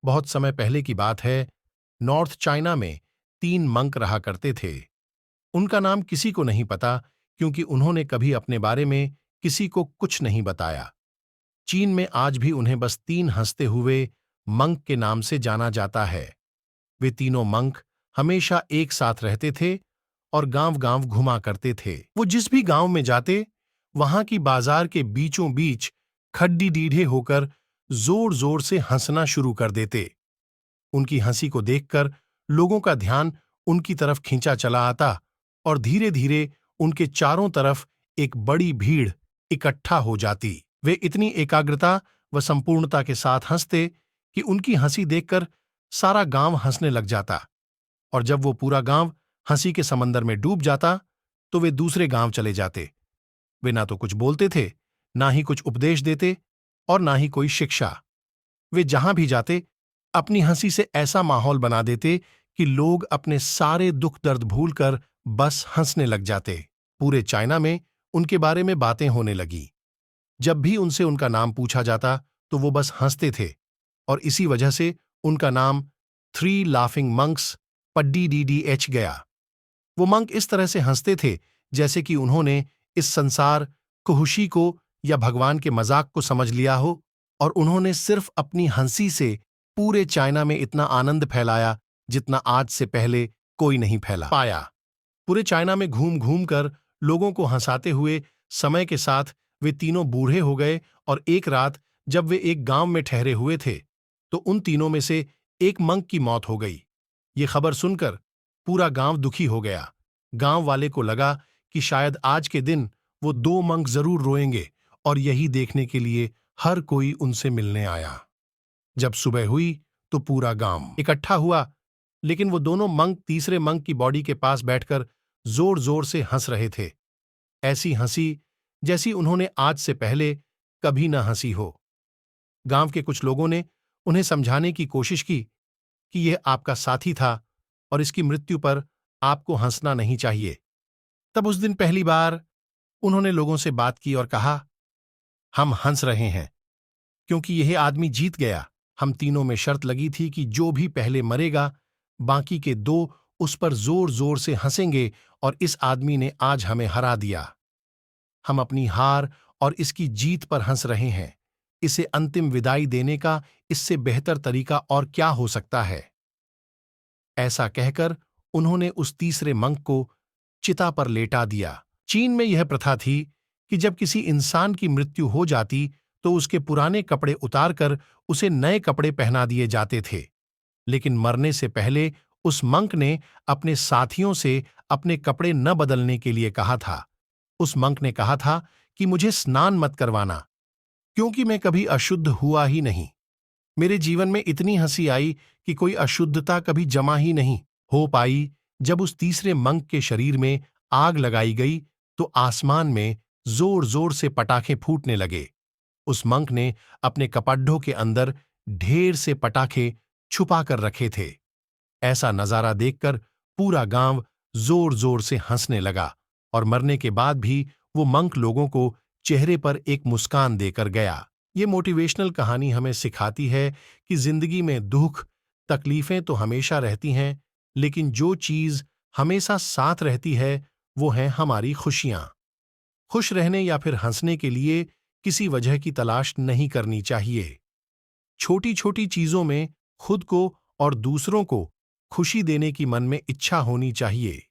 बहुत समय पहले की बात है। नॉर्थ चाइना में 3 मंक रहा करते थे। उनका नाम किसी को नहीं पता, क्योंकि उन्होंने कभी अपने बारे में किसी को कुछ नहीं बताया। चीन में आज भी उन्हें बस 3 हंसते हुए मंक के नाम से जाना जाता है। वे तीनों मंक हमेशा एक साथ रहते थे और गांव-गांव घुमा करते थे। वो जिस भी गांव में जाते, वहां की बाजार के बीचों बीच खड्डी डीढ़े होकर जोर-जोर से हंसना शुरू कर देते। उनकी हंसी को देखकर लोगों का ध्यान उनकी तरफ खींचा चला आता और धीरे-धीरे उनके चारों तरफ एक बड़ी भीड़ इकट्ठा हो जाती। वे इतनी एकाग्रता व संपूर्णता के साथ हंसते कि उनकी हंसी देखकर सारा गांव हंसने लग जाता, और जब वो पूरा गांव हंसी के समंदर में डूब जाता, तो वे दूसरे गांव चले जाते। वे ना तो कुछ बोलते थे, ना ही कुछ उपदेश देते और ना ही कोई शिक्षा। वे जहां भी जाते, अपनी हंसी से ऐसा माहौल बना देते कि लोग अपने सारे दुख दर्द भूलकर बस हंसने लग जाते। पूरे चाइना में उनके बारे में बातें होने लगी। जब भी उनसे उनका नाम पूछा जाता, तो वो बस हंसते थे, और इसी वजह से उनका नाम 3 लाफिंग मंक्स पड्डीडीडीएच गया। वो मंक इस तरह से हंसते थे जैसे कि उन्होंने इस संसार खुशी को या भगवान के मजाक को समझ लिया हो, और उन्होंने सिर्फ अपनी हंसी से पूरे चाइना में इतना आनंद फैलाया जितना आज से पहले कोई नहीं फैला पाया। पूरे चाइना में घूम घूम कर लोगों को हंसाते हुए समय के साथ वे तीनों बूढ़े हो गए, और एक रात जब वे एक गांव में ठहरे हुए थे, तो उन तीनों में से एक मंक की मौत हो गई। ये खबर सुनकर पूरा गांव दुखी हो गया। गांव वाले को लगा कि शायद आज के दिन वो 2 मंक जरूर रोएंगे, और यही देखने के लिए हर कोई उनसे मिलने आया। जब सुबह हुई तो पूरा गांव इकट्ठा हुआ, लेकिन वो दोनों मंक तीसरे मंक की बॉडी के पास बैठकर जोर जोर से हंस रहे थे। ऐसी हंसी जैसी उन्होंने आज से पहले कभी न हंसी हो। गांव के कुछ लोगों ने उन्हें समझाने की कोशिश की कि यह आपका साथी था और इसकी मृत्यु पर आपको हंसना नहीं चाहिए। तब उस दिन पहली बार उन्होंने लोगों से बात की और कहा, हम हंस रहे हैं क्योंकि यह आदमी जीत गया। हम तीनों में शर्त लगी थी कि जो भी पहले मरेगा, बाकी के 2 उस पर जोर जोर से हंसेंगे, और इस आदमी ने आज हमें हरा दिया। हम अपनी हार और इसकी जीत पर हंस रहे हैं। इसे अंतिम विदाई देने का इससे बेहतर तरीका और क्या हो सकता है। ऐसा कहकर उन्होंने उस तीसरे मंक को चिता पर लेटा दिया। चीन में यह प्रथा थी कि जब किसी इंसान की मृत्यु हो जाती, तो उसके पुराने कपड़े उतारकर उसे नए कपड़े पहना दिए जाते थे। लेकिन मरने से पहले उस मंक ने अपने साथियों से अपने कपड़े न बदलने के लिए कहा था। उस मंक ने कहा था कि मुझे स्नान मत करवाना, क्योंकि मैं कभी अशुद्ध हुआ ही नहीं। मेरे जीवन में इतनी हंसी आई कि कोई अशुद्धता कभी जमा ही नहीं हो पाई। जब उस तीसरे मंक के शरीर में आग लगाई गई, तो आसमान में जोर जोर से पटाखे फूटने लगे। उस मंक ने अपने कपड़ों के अंदर ढेर से पटाखे छुपा कर रखे थे। ऐसा नजारा देखकर पूरा गांव जोर जोर से हंसने लगा, और मरने के बाद भी वो मंक लोगों को चेहरे पर एक मुस्कान देकर गया। ये मोटिवेशनल कहानी हमें सिखाती है कि जिंदगी में दुख तकलीफें तो हमेशा रहती हैं, लेकिन जो चीज हमेशा साथ रहती है वो हैं हमारी खुशियां। खुश रहने या फिर हंसने के लिए किसी वजह की तलाश नहीं करनी चाहिए। छोटी छोटी चीजों में खुद को और दूसरों को खुशी देने की मन में इच्छा होनी चाहिए।